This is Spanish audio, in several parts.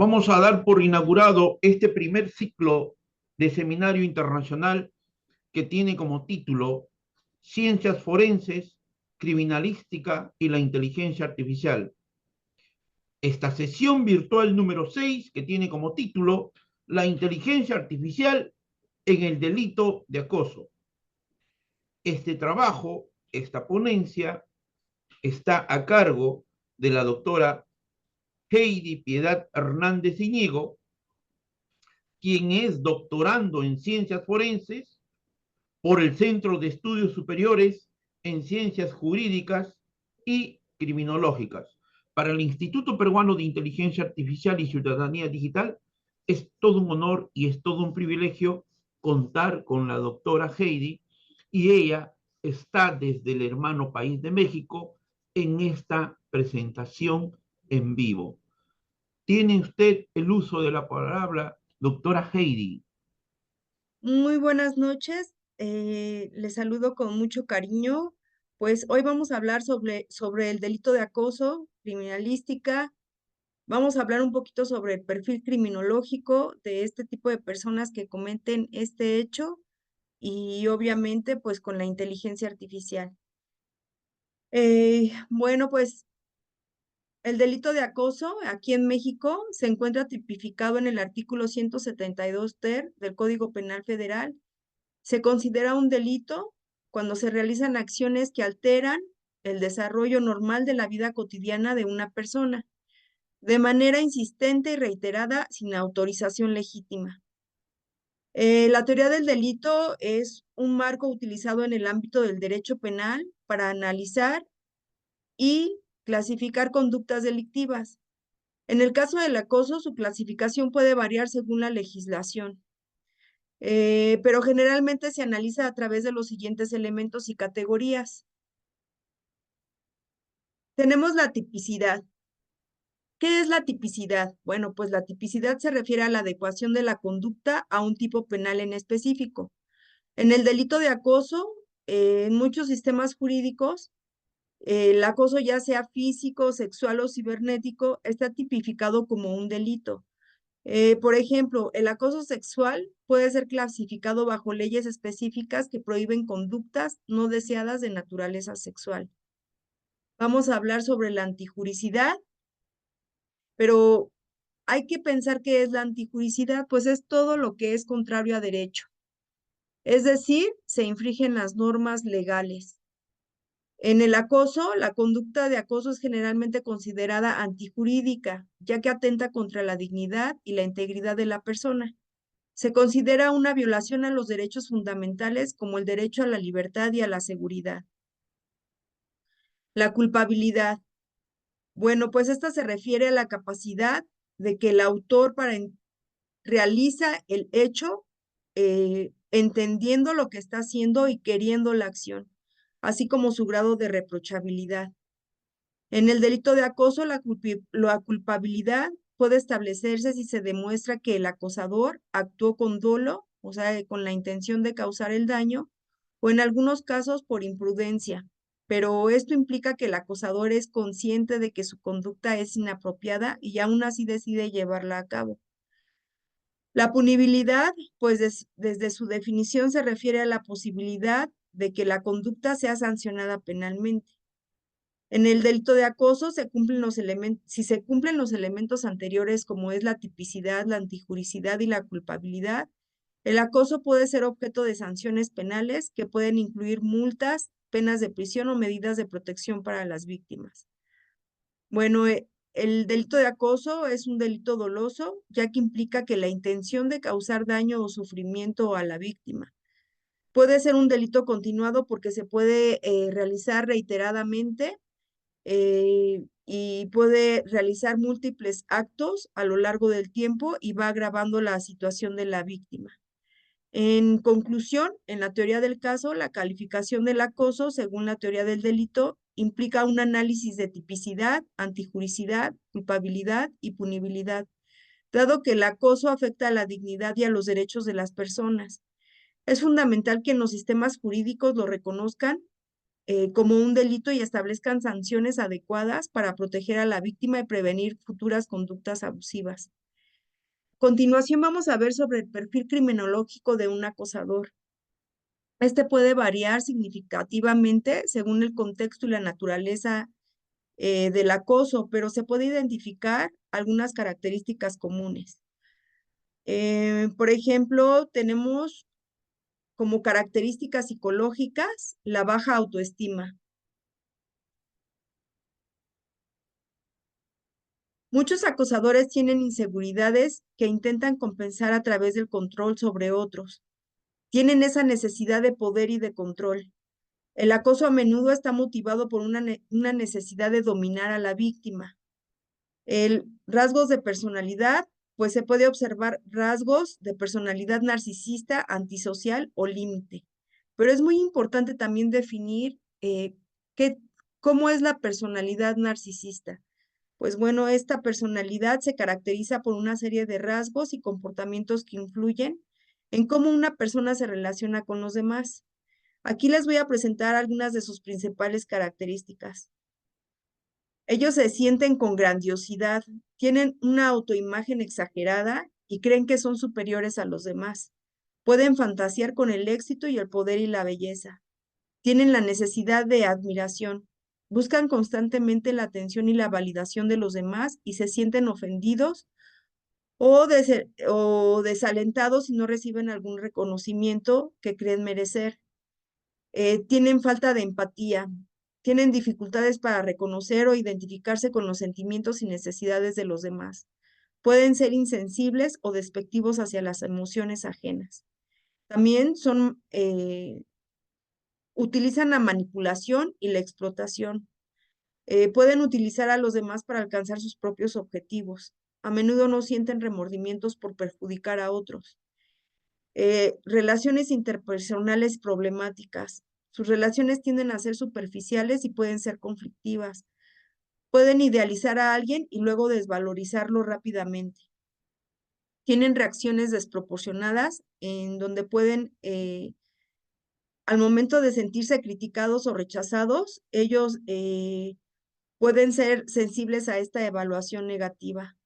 Vamos a dar por inaugurado este primer ciclo de seminario internacional que tiene como título Ciencias Forenses, Criminalística y la Inteligencia Artificial. Esta sesión virtual número 6 que tiene como título La inteligencia artificial en el delito de acoso. Este trabajo, esta ponencia, está a cargo de la doctora Heidi Piedad Hernández Iñigo, quien es doctorando en ciencias forenses por el Centro de Estudios Superiores en Ciencias Jurídicas y Criminológicas. Para el Instituto Peruano de Inteligencia Artificial y Ciudadanía Digital es todo un honor y es todo un privilegio contar con la doctora Heidi, y ella está desde el hermano país de México en esta presentación en vivo. Tiene usted el uso de la palabra, doctora Heidi. Muy buenas noches, les saludo con mucho cariño. Pues hoy vamos a hablar sobre el delito de acoso, criminalística. Vamos a hablar un poquito sobre el perfil criminológico de este tipo de personas que cometen este hecho y obviamente pues con la inteligencia artificial. Bueno, pues el delito de acoso aquí en México se encuentra tipificado en el artículo 172 ter del Código Penal Federal. Se considera un delito cuando se realizan acciones que alteran el desarrollo normal de la vida cotidiana de una persona, de manera insistente y reiterada sin autorización legítima. La teoría del delito es un marco utilizado en el ámbito del derecho penal para analizar y clasificar conductas delictivas. En el caso del acoso, su clasificación puede variar según la legislación. Pero generalmente se analiza a través de los siguientes elementos y categorías. Tenemos la tipicidad. ¿Qué es la tipicidad? Bueno, pues la tipicidad se refiere a la adecuación de la conducta a un tipo penal en específico. En el delito de acoso, en muchos sistemas jurídicos, el acoso ya sea físico, sexual o cibernético, está tipificado como un delito. Por ejemplo, el acoso sexual puede ser clasificado bajo leyes específicas que prohíben conductas no deseadas de naturaleza sexual. Vamos a hablar sobre la antijuricidad, pero hay que pensar qué es la antijuricidad, pues es todo lo que es contrario a derecho. Es decir, se infringen las normas legales. En el acoso, la conducta de acoso es generalmente considerada antijurídica, ya que atenta contra la dignidad y la integridad de la persona. Se considera una violación a los derechos fundamentales como el derecho a la libertad y a la seguridad. La culpabilidad. Bueno, pues esta se refiere a la capacidad de que el autor realiza el hecho entendiendo lo que está haciendo y queriendo la acción, así como su grado de reprochabilidad. En el delito de acoso, la culpabilidad puede establecerse si se demuestra que el acosador actuó con dolo, o sea, con la intención de causar el daño, o en algunos casos por imprudencia, pero esto implica que el acosador es consciente de que su conducta es inapropiada y aún así decide llevarla a cabo. La punibilidad, pues desde su definición se refiere a la posibilidad de que la conducta sea sancionada penalmente. En el delito de acoso si se cumplen los elementos anteriores como es la tipicidad, la antijuricidad y la culpabilidad, el acoso puede ser objeto de sanciones penales que pueden incluir multas, penas de prisión o medidas de protección para las víctimas. Bueno, el delito de acoso es un delito doloso, ya que implica que la intención de causar daño o sufrimiento a la víctima. Puede ser un delito continuado porque se puede realizar reiteradamente y puede realizar múltiples actos a lo largo del tiempo y va agravando la situación de la víctima. En conclusión, en la teoría del caso, la calificación del acoso, según la teoría del delito, implica un análisis de tipicidad, antijuricidad, culpabilidad y punibilidad, dado que el acoso afecta a la dignidad y a los derechos de las personas. Es fundamental que en los sistemas jurídicos lo reconozcan como un delito y establezcan sanciones adecuadas para proteger a la víctima y prevenir futuras conductas abusivas. continuación vamos a ver sobre el perfil criminológico de un acosador. Este puede variar significativamente según el contexto y la naturaleza del acoso, pero se puede identificar algunas características comunes. Por ejemplo, tenemos como características psicológicas la baja autoestima. Muchos acosadores tienen inseguridades que intentan compensar a través del control sobre otros. Tienen esa necesidad de poder y de control. El acoso a menudo está motivado por una necesidad de dominar a la víctima. El rasgos de personalidad, pues se puede observar rasgos de personalidad narcisista, antisocial o límite. Pero es muy importante también definir cómo es la personalidad narcisista. Pues bueno, esta personalidad se caracteriza por una serie de rasgos y comportamientos que influyen en cómo una persona se relaciona con los demás. Aquí les voy a presentar algunas de sus principales características. Ellos se sienten con grandiosidad, tienen una autoimagen exagerada y creen que son superiores a los demás. Pueden fantasear con el éxito y el poder y la belleza. Tienen la necesidad de admiración. Buscan constantemente la atención y la validación de los demás y se sienten ofendidos o desalentados si no reciben algún reconocimiento que creen merecer. Tienen falta de empatía, tienen dificultades para reconocer o identificarse con los sentimientos y necesidades de los demás. Pueden ser insensibles o despectivos hacia las emociones ajenas. También utilizan la manipulación y la explotación. Pueden utilizar a los demás para alcanzar sus propios objetivos. A menudo no sienten remordimientos por perjudicar a otros. Relaciones interpersonales problemáticas. Sus relaciones tienden a ser superficiales y pueden ser conflictivas. Pueden idealizar a alguien y luego desvalorizarlo rápidamente. Tienen reacciones desproporcionadas en donde pueden, al momento de sentirse criticados o rechazados, ellos pueden ser sensibles a esta evaluación negativa.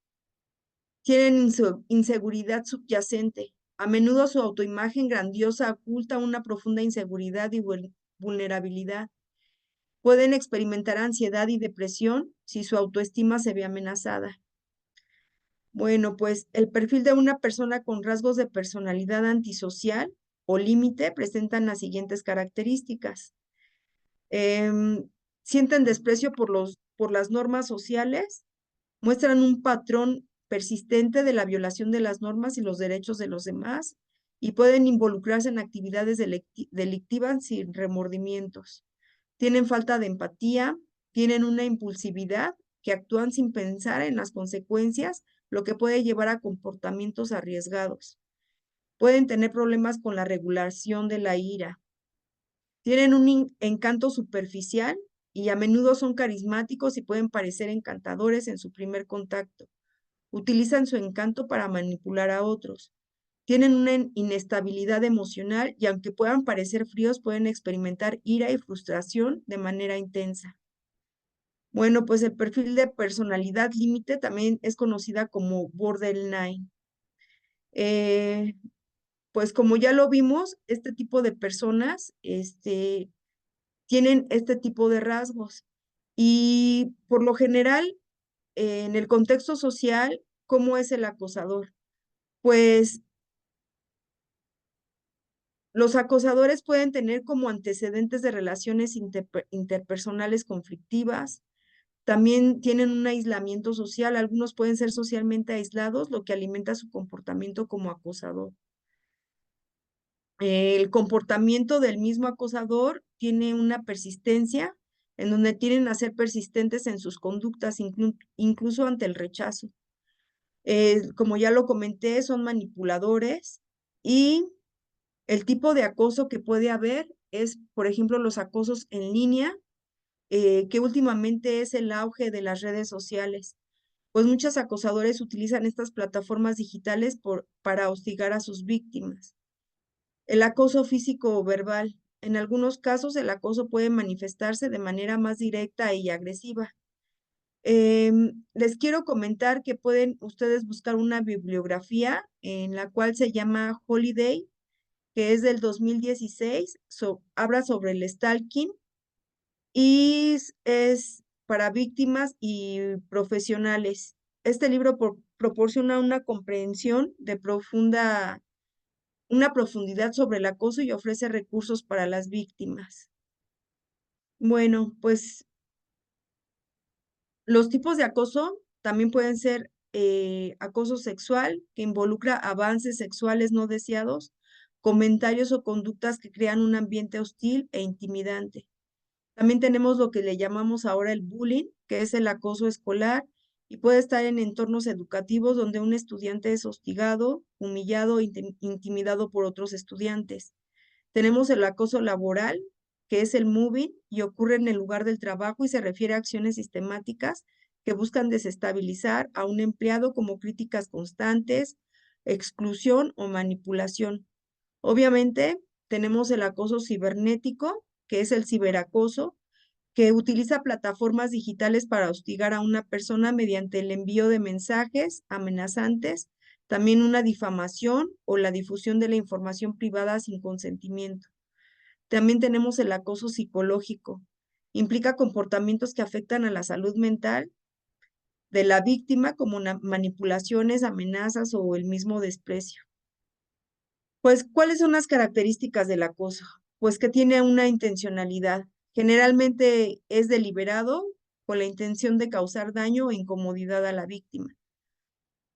Tienen inseguridad subyacente. A menudo su autoimagen grandiosa oculta una profunda inseguridad y vulnerabilidad. Pueden experimentar ansiedad y depresión si su autoestima se ve amenazada. Bueno, pues el perfil de una persona con rasgos de personalidad antisocial o límite presentan las siguientes características. Sienten desprecio por las normas sociales, muestran un patrón persistente de la violación de las normas y los derechos de los demás y pueden involucrarse en actividades delictivas sin remordimientos. Tienen falta de empatía, tienen una impulsividad que actúan sin pensar en las consecuencias, lo que puede llevar a comportamientos arriesgados. Pueden tener problemas con la regulación de la ira. Tienen un encanto superficial y a menudo son carismáticos y pueden parecer encantadores en su primer contacto. Utilizan su encanto para manipular a otros. Tienen una inestabilidad emocional y aunque puedan parecer fríos, pueden experimentar ira y frustración de manera intensa. Bueno, pues el perfil de personalidad límite también es conocida como borderline. Pues como ya lo vimos, este tipo de personas tienen este tipo de rasgos. Y por lo general, en el contexto social, ¿cómo es el acosador? Pues los acosadores pueden tener como antecedentes de relaciones interpersonales conflictivas, también tienen un aislamiento social, algunos pueden ser socialmente aislados, lo que alimenta su comportamiento como acosador. El comportamiento del mismo acosador tiene una persistencia en donde tienen a ser persistentes en sus conductas, incluso ante el rechazo. Como ya lo comenté, son manipuladores y el tipo de acoso que puede haber es, por ejemplo, los acosos en línea, que últimamente es el auge de las redes sociales. Pues muchos acosadores utilizan estas plataformas digitales para hostigar a sus víctimas. El acoso físico o verbal. En algunos casos, el acoso puede manifestarse de manera más directa y agresiva. Les quiero comentar que pueden ustedes buscar una bibliografía en la cual se llama Holiday, que es del 2016, habla sobre el stalking y es para víctimas y profesionales. Este libro proporciona una comprensión de una profundidad sobre el acoso y ofrece recursos para las víctimas. Bueno, pues los tipos de acoso también pueden ser acoso sexual, que involucra avances sexuales no deseados, comentarios o conductas que crean un ambiente hostil e intimidante. También tenemos lo que le llamamos ahora el bullying, que es el acoso escolar, y puede estar en entornos educativos donde un estudiante es hostigado, humillado e intimidado por otros estudiantes. Tenemos el acoso laboral, que es el mobbing, y ocurre en el lugar del trabajo y se refiere a acciones sistemáticas que buscan desestabilizar a un empleado como críticas constantes, exclusión o manipulación. Obviamente, tenemos el acoso cibernético, que es el ciberacoso, que utiliza plataformas digitales para hostigar a una persona mediante el envío de mensajes amenazantes, también una difamación o la difusión de la información privada sin consentimiento. También tenemos el acoso psicológico. Implica comportamientos que afectan a la salud mental de la víctima como manipulaciones, amenazas o el mismo desprecio. Pues, ¿cuáles son las características del acoso? Pues que tiene una intencionalidad. Generalmente es deliberado con la intención de causar daño o incomodidad a la víctima.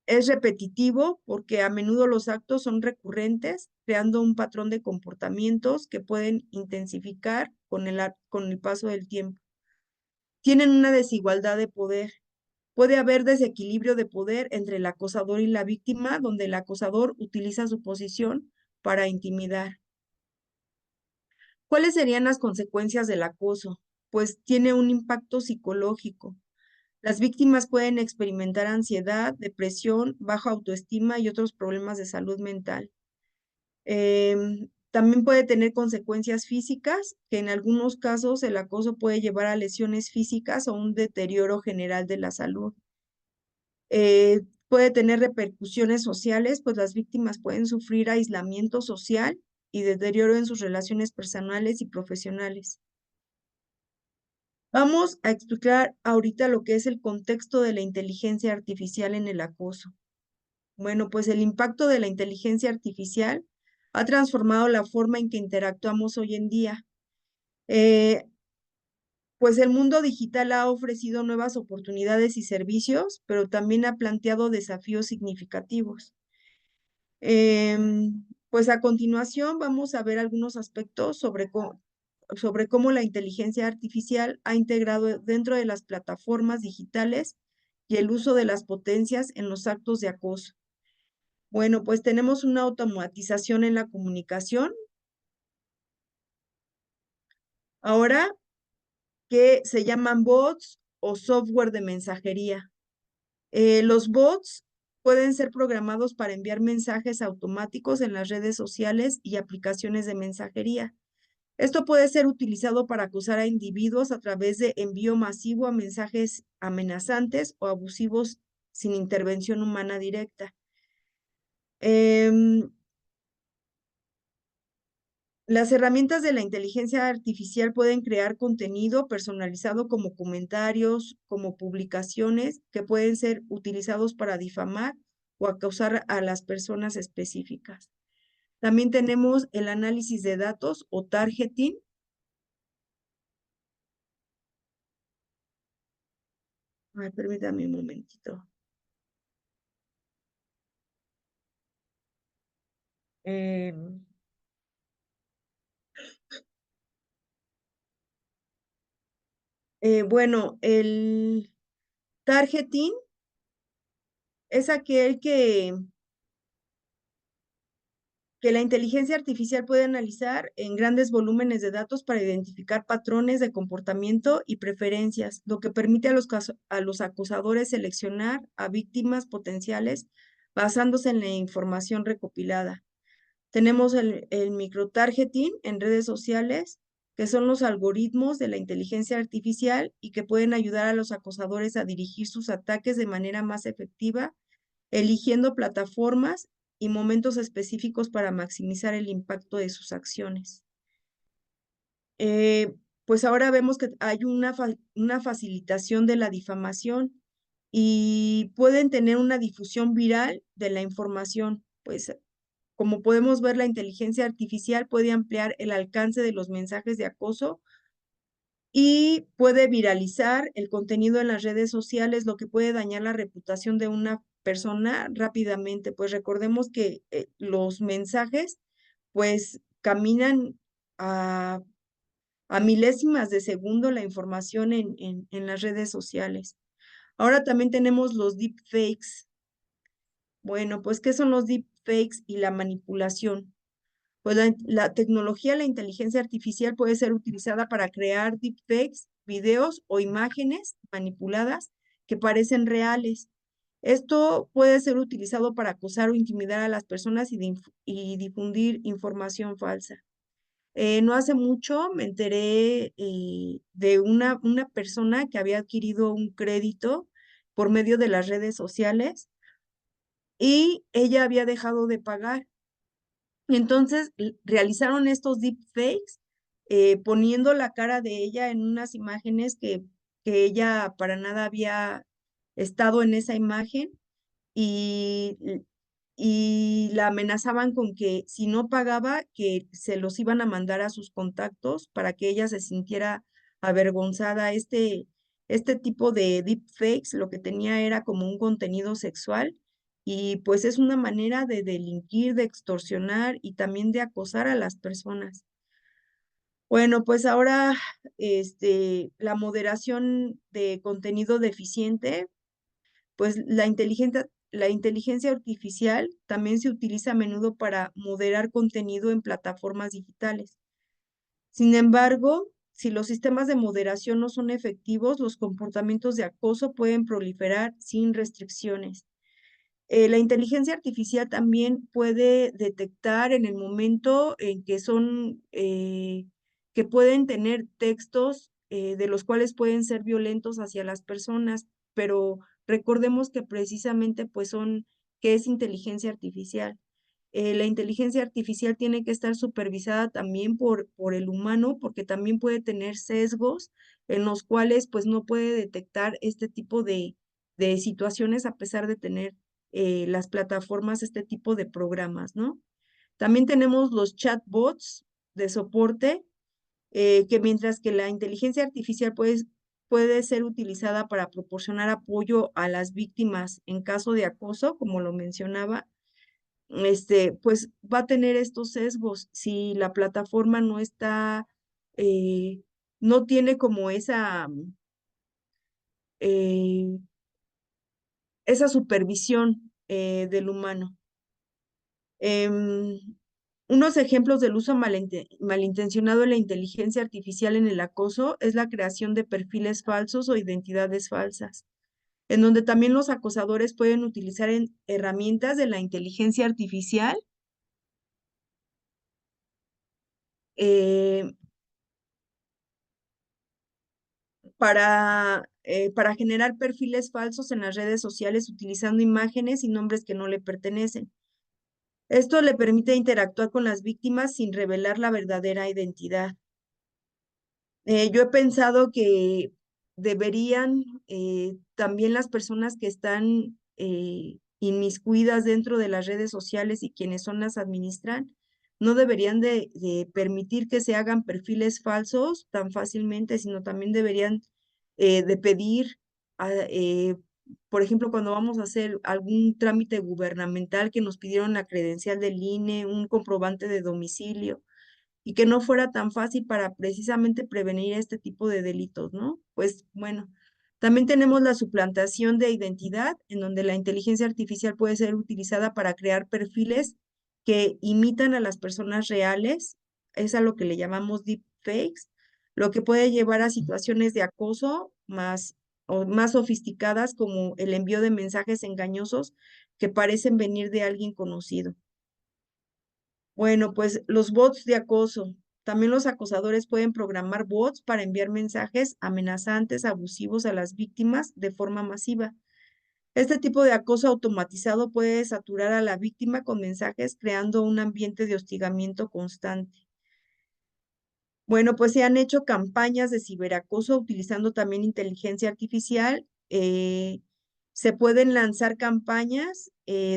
Es repetitivo porque a menudo los actos son recurrentes, creando un patrón de comportamientos que pueden intensificar con el paso del tiempo. Tienen una desigualdad de poder. Puede haber desequilibrio de poder entre el acosador y la víctima, donde el acosador utiliza su posición para intimidar. ¿Cuáles serían las consecuencias del acoso? Pues tiene un impacto psicológico. Las víctimas pueden experimentar ansiedad, depresión, baja autoestima y otros problemas de salud mental. También puede tener consecuencias físicas, que en algunos casos el acoso puede llevar a lesiones físicas o un deterioro general de la salud. Puede tener repercusiones sociales, pues las víctimas pueden sufrir aislamiento social y deterioro en sus relaciones personales y profesionales. Vamos a explicar ahorita lo que es el contexto de la inteligencia artificial en el acoso. Bueno, pues el impacto de la inteligencia artificial ha transformado la forma en que interactuamos hoy en día. Pues el mundo digital ha ofrecido nuevas oportunidades y servicios, pero también ha planteado desafíos significativos. Pues a continuación vamos a ver algunos aspectos sobre cómo la inteligencia artificial ha integrado dentro de las plataformas digitales y el uso de las potencias en los actos de acoso. Bueno, pues tenemos una automatización en la comunicación. Ahora que se llaman bots o software de mensajería. Los bots pueden ser programados para enviar mensajes automáticos en las redes sociales y aplicaciones de mensajería. Esto puede ser utilizado para acusar a individuos a través de envío masivo a mensajes amenazantes o abusivos sin intervención humana directa. Las herramientas de la inteligencia artificial pueden crear contenido personalizado como comentarios, como publicaciones que pueden ser utilizados para difamar o acusar a las personas específicas. También tenemos el análisis de datos o targeting. Ay, permítame un momentito. Bueno, el targeting es aquel que la inteligencia artificial puede analizar en grandes volúmenes de datos para identificar patrones de comportamiento y preferencias, lo que permite a los acusadores seleccionar a víctimas potenciales basándose en la información recopilada. Tenemos el microtargeting en redes sociales, que son los algoritmos de la inteligencia artificial y que pueden ayudar a los acosadores a dirigir sus ataques de manera más efectiva, eligiendo plataformas y momentos específicos para maximizar el impacto de sus acciones. Pues ahora vemos que hay una facilitación de la difamación y pueden tener una difusión viral de la información. Pues como podemos ver, la inteligencia artificial puede ampliar el alcance de los mensajes de acoso y puede viralizar el contenido en las redes sociales, lo que puede dañar la reputación de una persona rápidamente. Pues recordemos que los mensajes pues caminan a milésimas de segundo la información en las redes sociales. Ahora también tenemos los deepfakes. Bueno, pues, ¿qué son los deepfakes y la manipulación? Pues la tecnología, la inteligencia artificial puede ser utilizada para crear deepfakes, videos o imágenes manipuladas que parecen reales. Esto puede ser utilizado para acosar o intimidar a las personas y difundir información falsa. No hace mucho me enteré de una persona que había adquirido un crédito por medio de las redes sociales y ella había dejado de pagar. Y entonces realizaron estos deepfakes poniendo la cara de ella en unas imágenes que ella para nada había estado en esa imagen y, y la amenazaban con que si no pagaba, que se los iban a mandar a sus contactos para que ella se sintiera avergonzada. Este tipo de deepfakes lo que tenía era como un contenido sexual y pues es una manera de delinquir, de extorsionar y también de acosar a las personas. Bueno, pues ahora la moderación de contenido deficiente, pues la inteligencia artificial también se utiliza a menudo para moderar contenido en plataformas digitales. Sin embargo, si los sistemas de moderación no son efectivos, los comportamientos de acoso pueden proliferar sin restricciones. La inteligencia artificial también puede detectar en el momento en que que pueden tener textos de los cuales pueden ser violentos hacia las personas, pero recordemos que precisamente pues que es inteligencia artificial. La inteligencia artificial tiene que estar supervisada también por el humano, porque también puede tener sesgos en los cuales pues no puede detectar este tipo de situaciones a pesar de tener las plataformas, este tipo de programas, ¿no? También tenemos los chatbots de soporte, que mientras que la inteligencia artificial puede ser utilizada para proporcionar apoyo a las víctimas en caso de acoso, como lo mencionaba, pues va a tener estos sesgos si la plataforma no está, no tiene como eh, esa supervisión del humano. Em, Unos ejemplos del uso malintencionado de la inteligencia artificial en el acoso es la creación de perfiles falsos o identidades falsas, en donde también los acosadores pueden utilizar herramientas de la inteligencia artificial eh, para generar perfiles falsos en las redes sociales utilizando imágenes y nombres que no le pertenecen. Esto le permite interactuar con las víctimas sin revelar la verdadera identidad. Yo he pensado que deberían también las personas que están inmiscuidas dentro de las redes sociales y quienes son las administran, no deberían de permitir que se hagan perfiles falsos tan fácilmente, sino también deberían de pedir, por ejemplo, cuando vamos a hacer algún trámite gubernamental que nos pidieron la credencial del INE, un comprobante de domicilio y que no fuera tan fácil para precisamente prevenir este tipo de delitos, ¿no? Pues bueno, también tenemos la suplantación de identidad, en donde la inteligencia artificial puede ser utilizada para crear perfiles que imitan a las personas reales, es a lo que le llamamos deepfakes, lo que puede llevar a situaciones de acoso o más sofisticadas como el envío de mensajes engañosos que parecen venir de alguien conocido. Bueno, pues los bots de acoso. También los acosadores pueden programar bots para enviar mensajes amenazantes, abusivos a las víctimas de forma masiva. Este tipo de acoso automatizado puede saturar a la víctima con mensajes, creando un ambiente de hostigamiento constante. Bueno, pues se han hecho campañas de ciberacoso utilizando también inteligencia artificial. Se pueden lanzar campañas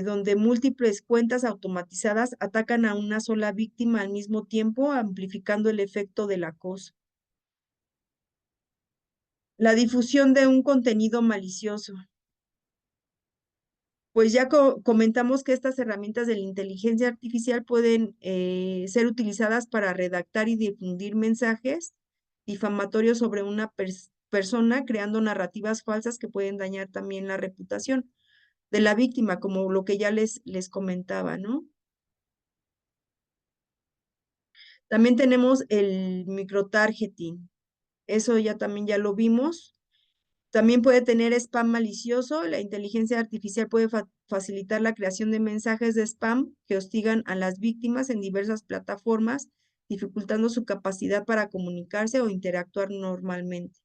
donde múltiples cuentas automatizadas atacan a una sola víctima al mismo tiempo, amplificando el efecto del acoso. La difusión de un contenido malicioso. Pues ya comentamos que estas herramientas de la inteligencia artificial pueden ser utilizadas para redactar y difundir mensajes difamatorios sobre una persona, creando narrativas falsas que pueden dañar también la reputación de la víctima, como lo que ya les comentaba, ¿no? También tenemos el microtargeting. Eso ya también ya lo vimos. También puede tener spam malicioso. La inteligencia artificial puede facilitar la creación de mensajes de spam que hostigan a las víctimas en diversas plataformas, dificultando su capacidad para comunicarse o interactuar normalmente.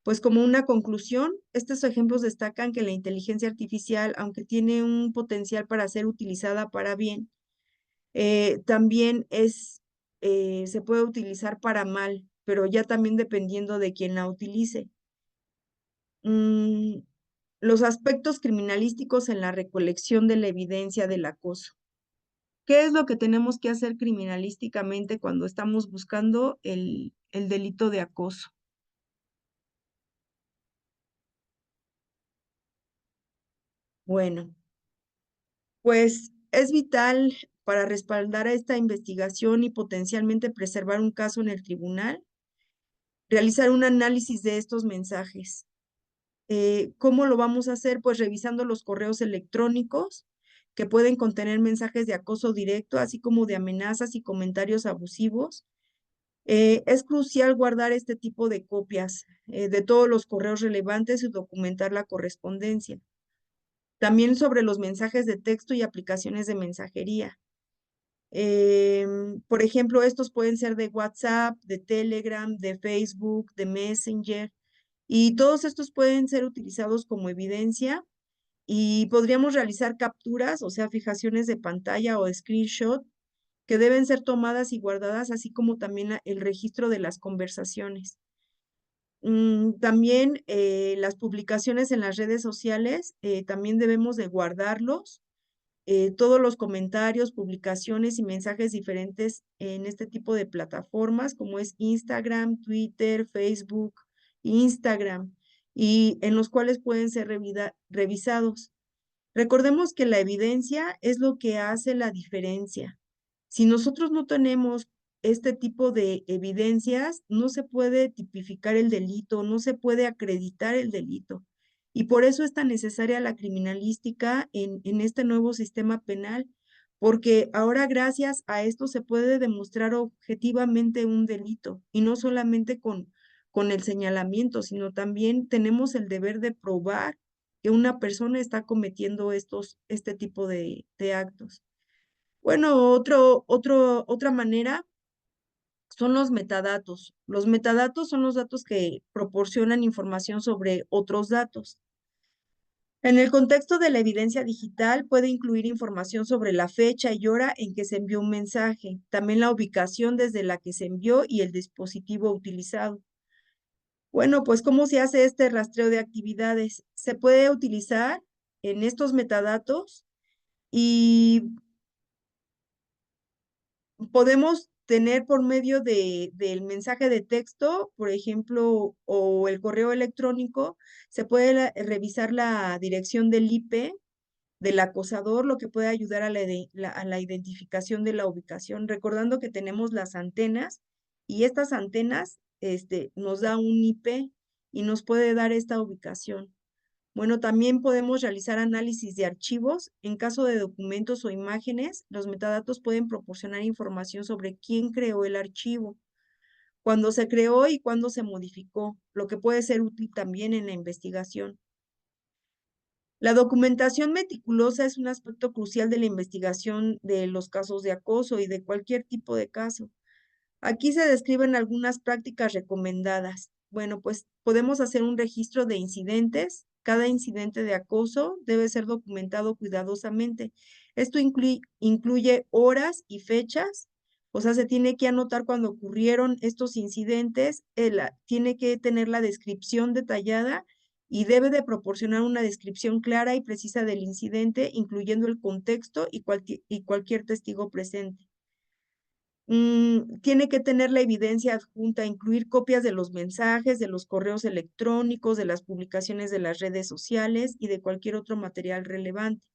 Pues como una conclusión, estos ejemplos destacan que la inteligencia artificial, aunque tiene un potencial para ser utilizada para bien, también se puede utilizar para mal, pero ya también dependiendo de quién la utilice. Mm, los aspectos criminalísticos en la recolección de la evidencia del acoso. ¿Qué es lo que tenemos que hacer criminalísticamente cuando estamos buscando el delito de acoso? Bueno, pues es vital para respaldar a esta investigación y potencialmente preservar un caso en el tribunal, realizar un análisis de estos mensajes. ¿Cómo lo vamos a hacer? Pues revisando los correos electrónicos que pueden contener mensajes de acoso directo, así como de amenazas y comentarios abusivos. Es crucial guardar este tipo de copias de todos los correos relevantes y documentar la correspondencia. También sobre los mensajes de texto y aplicaciones de mensajería. Por ejemplo, estos pueden ser de WhatsApp, de Telegram, de Facebook, de Messenger, y todos estos pueden ser utilizados como evidencia y podríamos realizar capturas, o sea, fijaciones de pantalla o screenshot que deben ser tomadas y guardadas, así como también el registro de las conversaciones. También las publicaciones en las redes sociales, también debemos de guardarlos, todos los comentarios, publicaciones y mensajes diferentes en este tipo de plataformas, como es Instagram, Twitter, Facebook, Instagram, y en los cuales pueden ser revisados. Recordemos que la evidencia es lo que hace la diferencia. Si nosotros no tenemos este tipo de evidencias, no se puede tipificar el delito, no se puede acreditar el delito. Y por eso es tan necesaria la criminalística en este nuevo sistema penal, porque ahora gracias a esto se puede demostrar objetivamente un delito y no solamente con el señalamiento, sino también tenemos el deber de probar que una persona está cometiendo este tipo de actos. Bueno, otra manera son los metadatos. Los metadatos son los datos que proporcionan información sobre otros datos. En el contexto de la evidencia digital puede incluir información sobre la fecha y hora en que se envió un mensaje, también la ubicación desde la que se envió y el dispositivo utilizado. Bueno, pues ¿cómo se hace este rastreo de actividades? Se puede utilizar en estos metadatos y podemos tener por medio del mensaje de texto, por ejemplo, o el correo electrónico, se puede revisar la dirección del IP del acosador, lo que puede ayudar a la identificación de la ubicación, recordando que tenemos las antenas y estas antenas nos da un IP y nos puede dar esta ubicación. Bueno, también podemos realizar análisis de archivos. En caso de documentos o imágenes, los metadatos pueden proporcionar información sobre quién creó el archivo, cuándo se creó y cuándo se modificó, lo que puede ser útil también en la investigación. La documentación meticulosa es un aspecto crucial de la investigación de los casos de acoso y de cualquier tipo de caso. Aquí se describen algunas prácticas recomendadas. Bueno, pues podemos hacer un registro de incidentes. Cada incidente de acoso debe ser documentado cuidadosamente. Esto incluye horas y fechas. O sea, se tiene que anotar cuando ocurrieron estos incidentes. Tiene que tener la descripción detallada y debe de proporcionar una descripción clara y precisa del incidente, incluyendo el contexto y cualquier testigo presente. Tiene que tener la evidencia adjunta, incluir copias de los mensajes, de los correos electrónicos, de las publicaciones de las redes sociales y de cualquier otro material relevante.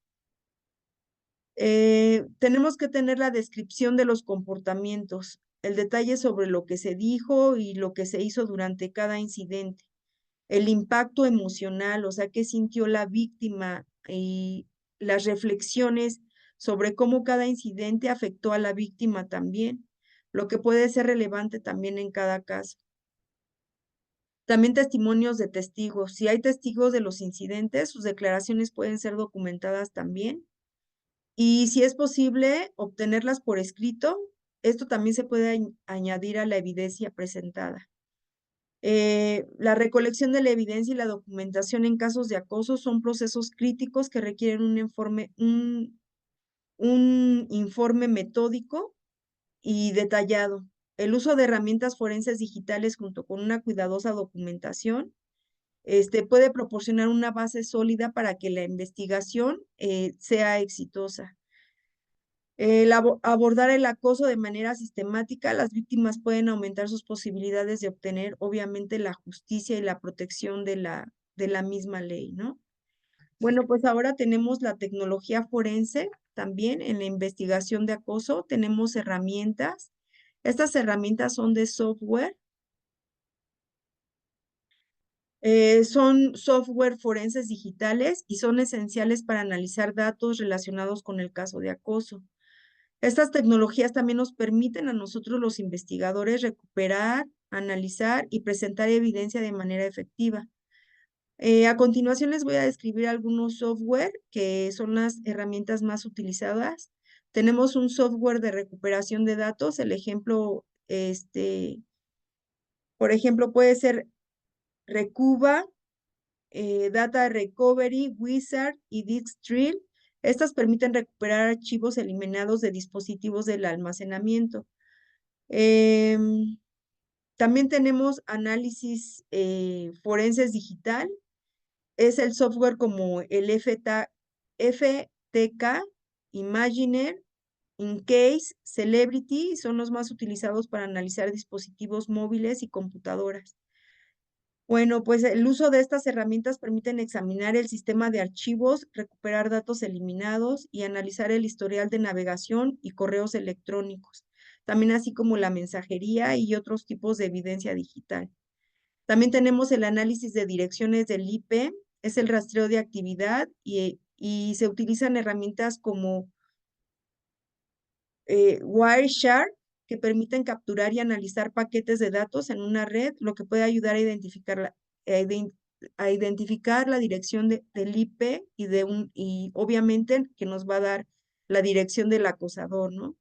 Tenemos que tener la descripción de los comportamientos, el detalle sobre lo que se dijo y lo que se hizo durante cada incidente, el impacto emocional, o sea, qué sintió la víctima y las reflexiones sobre cómo cada incidente afectó a la víctima también, lo que puede ser relevante también en cada caso. También testimonios de testigos. Si hay testigos de los incidentes, sus declaraciones pueden ser documentadas también. Y si es posible, obtenerlas por escrito. Esto también se puede añadir a la evidencia presentada. La recolección de la evidencia y la documentación en casos de acoso son procesos críticos que requieren un informe metódico y detallado. El uso de herramientas forenses digitales junto con una cuidadosa documentación puede proporcionar una base sólida para que la investigación sea exitosa. Abordar el acoso de manera sistemática, las víctimas pueden aumentar sus posibilidades de obtener, obviamente, la justicia y la protección de la misma ley, ¿no? Bueno, pues ahora tenemos la tecnología forense también en la investigación de acoso. Tenemos herramientas. Estas herramientas son de software. Son software forenses digitales y son esenciales para analizar datos relacionados con el caso de acoso. Estas tecnologías también nos permiten a nosotros los investigadores recuperar, analizar y presentar evidencia de manera efectiva. A continuación les voy a describir algunos software que son las herramientas más utilizadas. Tenemos un software de recuperación de datos. El ejemplo, por ejemplo, puede ser Recuba, Data Recovery, Wizard y Dijkstrill. Estas permiten recuperar archivos eliminados de dispositivos del almacenamiento. También tenemos análisis forenses digital. Es el software como el FTK, Imaginer, Incase, Celebrity, son los más utilizados para analizar dispositivos móviles y computadoras. Bueno, pues el uso de estas herramientas permiten examinar el sistema de archivos, recuperar datos eliminados y analizar el historial de navegación y correos electrónicos, también así como la mensajería y otros tipos de evidencia digital. También tenemos el análisis de direcciones del IP, es el rastreo de actividad y se utilizan herramientas como Wireshark, que permiten capturar y analizar paquetes de datos en una red, lo que puede ayudar a identificar la dirección del IP y obviamente que nos va a dar la dirección del acosador, ¿no?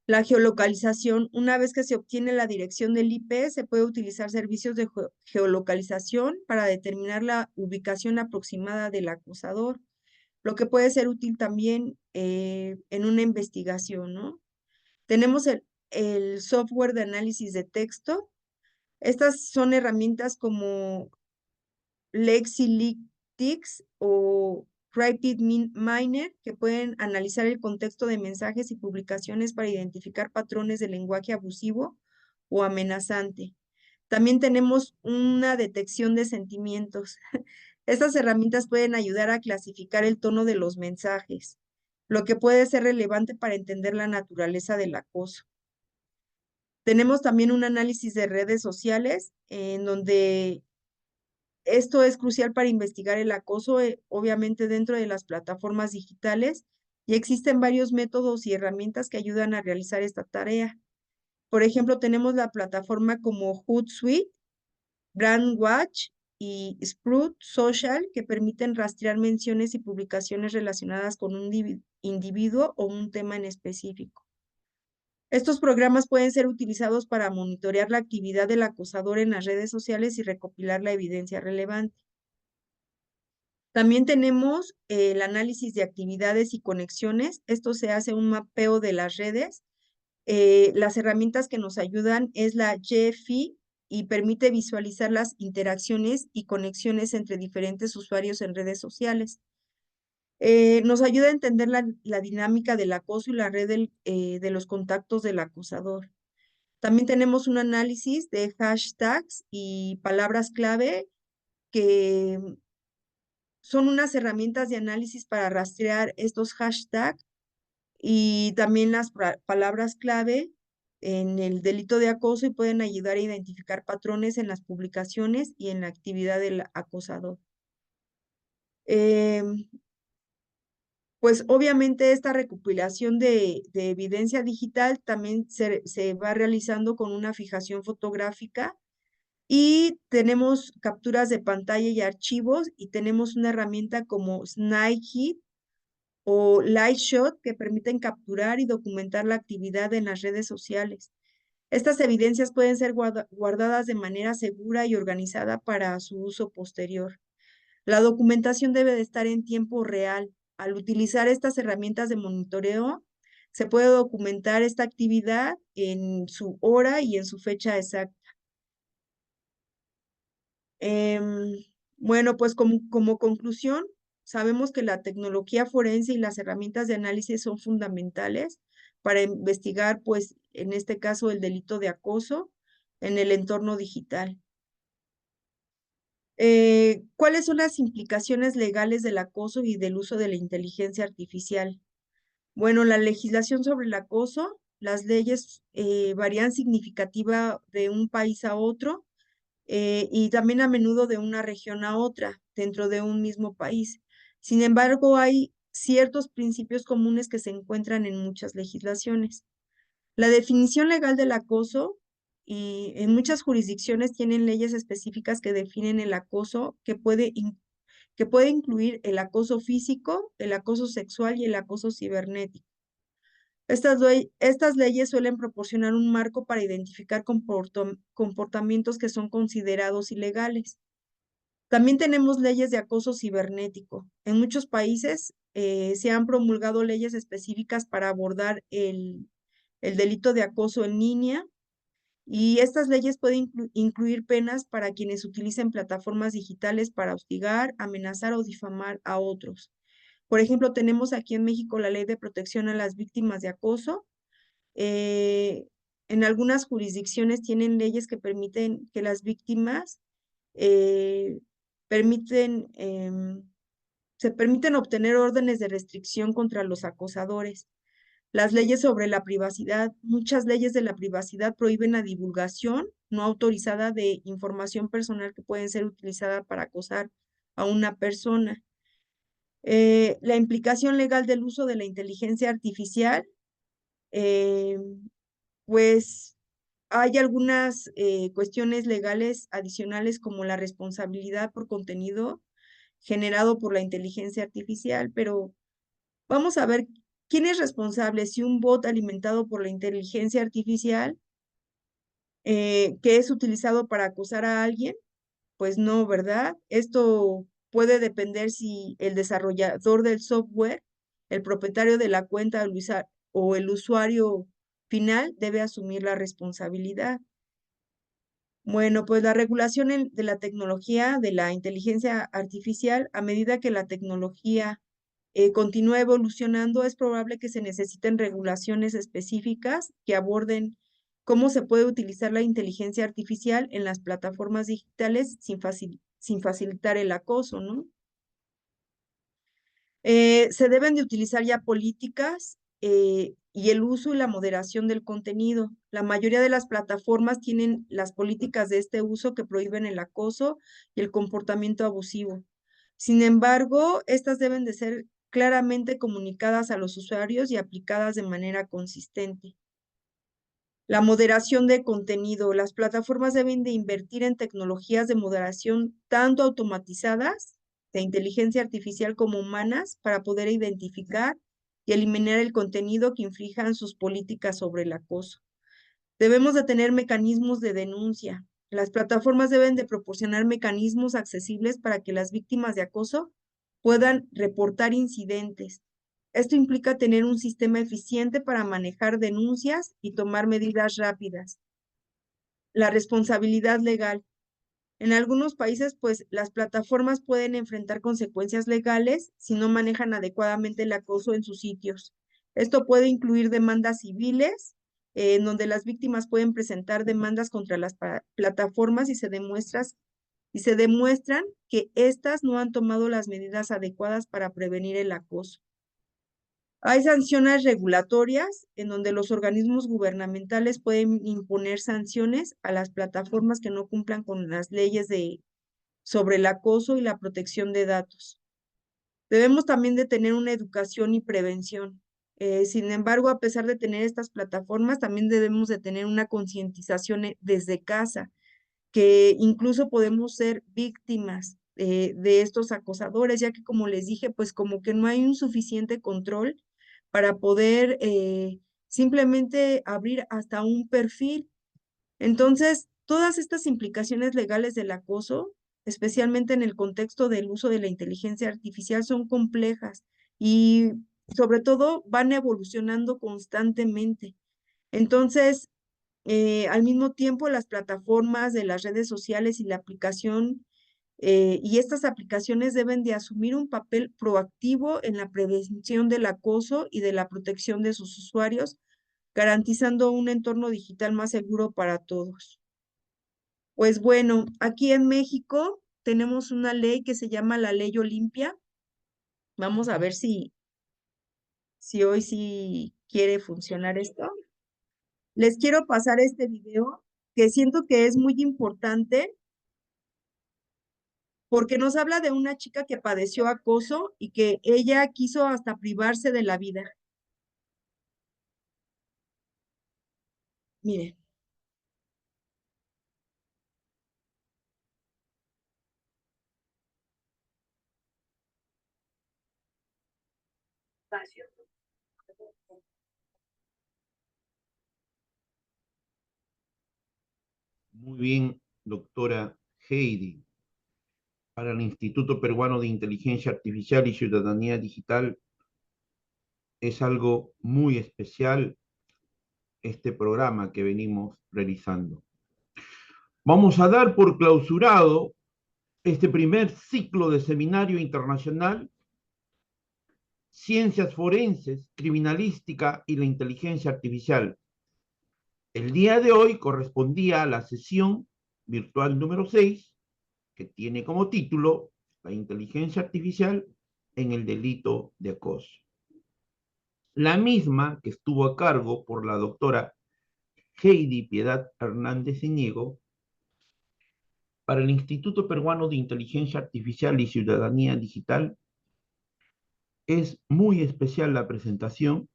La geolocalización, una vez que se obtiene la dirección del IP, se puede utilizar servicios de geolocalización para determinar la ubicación aproximada del acosador, lo que puede ser útil también en una investigación, ¿no? Tenemos el software de análisis de texto. Estas son herramientas como LexiLeaks o RapidMiner, que pueden analizar el contexto de mensajes y publicaciones para identificar patrones de lenguaje abusivo o amenazante. También tenemos una detección de sentimientos. Estas herramientas pueden ayudar a clasificar el tono de los mensajes, lo que puede ser relevante para entender la naturaleza del acoso. Tenemos también un análisis de redes sociales, en donde esto es crucial para investigar el acoso, obviamente dentro de las plataformas digitales, y existen varios métodos y herramientas que ayudan a realizar esta tarea. Por ejemplo, tenemos la plataforma como Hootsuite, Brandwatch y Sprout Social, que permiten rastrear menciones y publicaciones relacionadas con un individuo o un tema en específico. Estos programas pueden ser utilizados para monitorear la actividad del acosador en las redes sociales y recopilar la evidencia relevante. También tenemos el análisis de actividades y conexiones. Esto se hace un mapeo de las redes. Las herramientas que nos ayudan es la GFI y permite visualizar las interacciones y conexiones entre diferentes usuarios en redes sociales. Nos ayuda a entender la dinámica del acoso y la red de los contactos del acosador. También tenemos un análisis de hashtags y palabras clave que son unas herramientas de análisis para rastrear estos hashtags y también las palabras clave en el delito de acoso y pueden ayudar a identificar patrones en las publicaciones y en la actividad del acosador. Pues obviamente esta recopilación de evidencia digital también se va realizando con una fijación fotográfica y tenemos capturas de pantalla y archivos y tenemos una herramienta como Snagit o Lightshot que permiten capturar y documentar la actividad en las redes sociales. Estas evidencias pueden ser guardadas de manera segura y organizada para su uso posterior. La documentación debe de estar en tiempo real. Al utilizar estas herramientas de monitoreo, se puede documentar esta actividad en su hora y en su fecha exacta. Bueno, pues como conclusión, sabemos que la tecnología forense y las herramientas de análisis son fundamentales para investigar, pues, en este caso, el delito de acoso en el entorno digital. ¿Cuáles son las implicaciones legales del acoso y del uso de la inteligencia artificial? Bueno, la legislación sobre el acoso, las leyes varían significativa de un país a otro y también a menudo de una región a otra dentro de un mismo país. Sin embargo, hay ciertos principios comunes que se encuentran en muchas legislaciones. La definición legal del acoso y en muchas jurisdicciones tienen leyes específicas que definen el acoso que puede incluir el acoso físico, el acoso sexual y el acoso cibernético. Estas leyes suelen proporcionar un marco para identificar comportamientos que son considerados ilegales. También tenemos leyes de acoso cibernético. En muchos países se han promulgado leyes específicas para abordar el delito de acoso en línea y estas leyes pueden incluir penas para quienes utilicen plataformas digitales para hostigar, amenazar o difamar a otros. Por ejemplo, tenemos aquí en México la Ley de Protección a las Víctimas de Acoso. En algunas jurisdicciones tienen leyes que permiten que las víctimas eh, permiten, se permiten obtener órdenes de restricción contra los acosadores. Las leyes sobre la privacidad, muchas leyes de la privacidad prohíben la divulgación no autorizada de información personal que pueden ser utilizada para acosar a una persona. La implicación legal del uso de la inteligencia artificial, eh, pues hay algunas cuestiones legales adicionales como la responsabilidad por contenido generado por la inteligencia artificial, pero vamos a ver quién es responsable si un bot alimentado por la inteligencia artificial que es utilizado para acosar a alguien, pues no, ¿verdad? Esto puede depender si el desarrollador del software, el propietario de la cuenta o el usuario final debe asumir la responsabilidad. Bueno, pues la regulación de la tecnología, de la inteligencia artificial, a medida que la tecnología continúa evolucionando, es probable que se necesiten regulaciones específicas que aborden cómo se puede utilizar la inteligencia artificial en las plataformas digitales sin facilitar el acoso, ¿no? Se deben de utilizar ya políticas y el uso y la moderación del contenido. La mayoría de las plataformas tienen las políticas de este uso que prohíben el acoso y el comportamiento abusivo. Sin embargo, estas deben de ser claramente comunicadas a los usuarios y aplicadas de manera consistente. La moderación de contenido. Las plataformas deben de invertir en tecnologías de moderación tanto automatizadas, de inteligencia artificial como humanas, para poder identificar y eliminar el contenido que inflijan sus políticas sobre el acoso. Debemos de tener mecanismos de denuncia. Las plataformas deben de proporcionar mecanismos accesibles para que las víctimas de acoso puedan reportar incidentes. Esto implica tener un sistema eficiente para manejar denuncias y tomar medidas rápidas. La responsabilidad legal. En algunos países, pues las plataformas pueden enfrentar consecuencias legales si no manejan adecuadamente el acoso en sus sitios. Esto puede incluir demandas civiles, en donde las víctimas pueden presentar demandas contra las plataformas y se demuestran que éstas no han tomado las medidas adecuadas para prevenir el acoso. Hay sanciones regulatorias en donde los organismos gubernamentales pueden imponer sanciones a las plataformas que no cumplan con las leyes sobre el acoso y la protección de datos. Debemos también de tener una educación y prevención. Sin embargo, a pesar de tener estas plataformas, también debemos de tener una concientización desde casa, que incluso podemos ser víctimas de estos acosadores, ya que como les dije, pues como que no hay un suficiente control para poder simplemente abrir hasta un perfil. Entonces, todas estas implicaciones legales del acoso, especialmente en el contexto del uso de la inteligencia artificial, son complejas y sobre todo van evolucionando constantemente. Entonces, al mismo tiempo, las plataformas de las redes sociales y la aplicación y estas aplicaciones deben de asumir un papel proactivo en la prevención del acoso y de la protección de sus usuarios, garantizando un entorno digital más seguro para todos. Pues bueno, aquí en México tenemos una ley que se llama la Ley Olimpia. Vamos a ver si hoy sí quiere funcionar esto. Les quiero pasar este video que siento que es muy importante porque nos habla de una chica que padeció acoso y que ella quiso hasta privarse de la vida. Miren. Muy bien, doctora Heidi. Para el Instituto Peruano de Inteligencia Artificial y Ciudadanía Digital es algo muy especial este programa que venimos realizando. Vamos a dar por clausurado este primer ciclo de seminario internacional, Ciencias Forenses, Criminalística y la Inteligencia Artificial. El día de hoy correspondía a la sesión virtual número 6, que tiene como título La inteligencia artificial en el delito de acoso. La misma que estuvo a cargo por la doctora Heidi Piedad Hernández Iñigo para el Instituto Peruano de Inteligencia Artificial y Ciudadanía Digital. Es muy especial la presentación.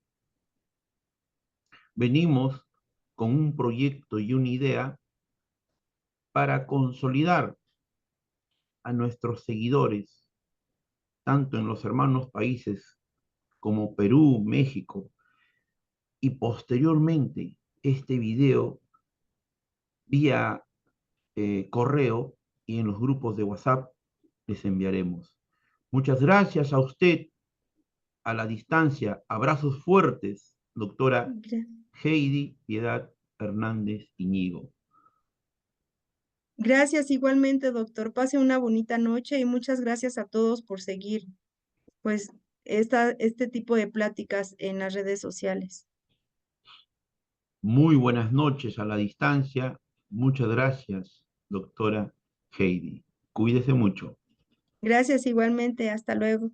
Venimos con un proyecto y una idea para consolidar a nuestros seguidores, tanto en los hermanos países como Perú, México, y posteriormente este video vía correo y en los grupos de WhatsApp les enviaremos. Muchas gracias a usted a la distancia. Abrazos fuertes, doctora Heidi Piedad Hernández Iñigo. Gracias igualmente, doctor. Pase una bonita noche y muchas gracias a todos por seguir, pues, este tipo de pláticas en las redes sociales. Muy buenas noches a la distancia. Muchas gracias, doctora Heidi. Cuídese mucho. Gracias igualmente. Hasta luego.